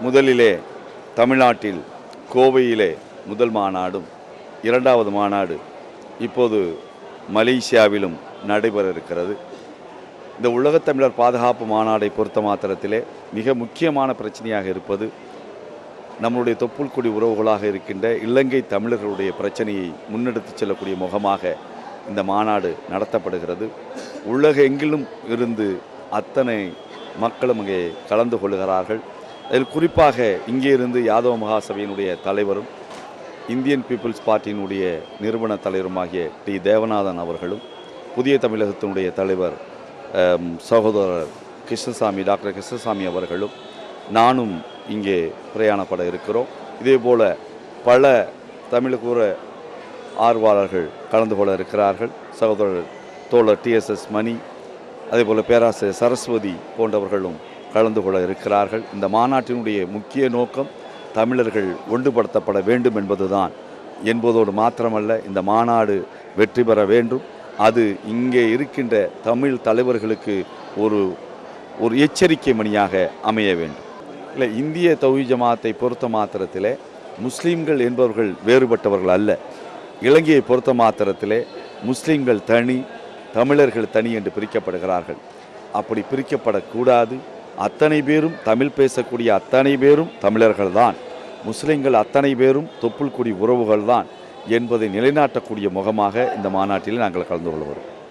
முதலிலே தமிழ்நாட்டில் கோவையிலே முதல் மாநாடும், இரண்டாவது மாநாடு இப்போது மலேசியாவிலும் நடைபெற இருக்கிறது. இந்த உலகத்தமிழர் பாதுகாப்பு மாநாடை பொறுத்த மாத்திரத்திலே மிக முக்கியமான பிரச்சனையாக இருப்பது நம்முடைய தொப்புள்குடி உறவுகளாக இருக்கின்ற இலங்கை தமிழர்களுடைய பிரச்சனையை முன்னெடுத்து செல்லக்கூடிய முகமாக இந்த மாநாடு நடத்தப்படுகிறது. உலகெங்கிலும் இருந்து அத்தனை மக்களும் அங்கே கலந்து கொள்கிறார்கள். அதில் குறிப்பாக இங்கே இருந்து யாதவ மகாசபையினுடைய தலைவரும் இந்தியன் பீப்புள்ஸ் பார்ட்டியினுடைய நிறுவன தலைவருமாகிய டி தேவநாதன் அவர்களும், புதிய தமிழகத்தினுடைய தலைவர் சகோதரர் கிருஷ்ணசாமி, டாக்டர் கிருஷ்ணசாமி அவர்களும் நானும் இங்கே பிரயாணப்பட இருக்கிறோம். இதேபோல் பல தமிழுக்கூற ஆர்வலர்கள் கலந்து கொள்ள இருக்கிறார்கள். சகோதரர் தோழர் டிஎஸ்எஸ் மணி, அதேபோல் பேராசிரியர் சரஸ்வதி போன்றவர்களும் கலந்து கொள்ள இருக்கிறார்கள். இந்த மாநாட்டினுடைய முக்கிய நோக்கம் தமிழர்கள் ஒன்றுபடுத்தப்பட வேண்டும் என்பதோடு மாத்திரமல்ல, இந்த மாநாடு வெற்றி பெற வேண்டும். அது இங்கே இருக்கின்ற தமிழ் தலைவர்களுக்கு ஒரு எச்சரிக்கை மணியாக அமைய வேண்டும். இல்லை, இந்திய தௌஹீத் ஜமாத்தை பொறுத்த மாத்திரத்திலே முஸ்லீம்கள் என்பவர்கள் வேறுபட்டவர்கள் அல்ல. இலங்கையை பொறுத்த மாத்திரத்திலே முஸ்லீம்கள் தனி, தமிழர்கள் தனி என்று பிரிக்கப்படுகிறார்கள். அப்படி பிரிக்கப்படக்கூடாது. அத்தனை பேரும் தமிழ் பேசக்கூடிய அத்தனை பேரும் தமிழர்கள்தான். முஸ்லீம்கள் அத்தனை பேரும் தொப்புள்குடி உறவுகள்தான் என்பதை நிலைநாட்டக்கூடிய முகமாக இந்த மாநாட்டில் நாங்கள் கலந்து கொள்வோம்.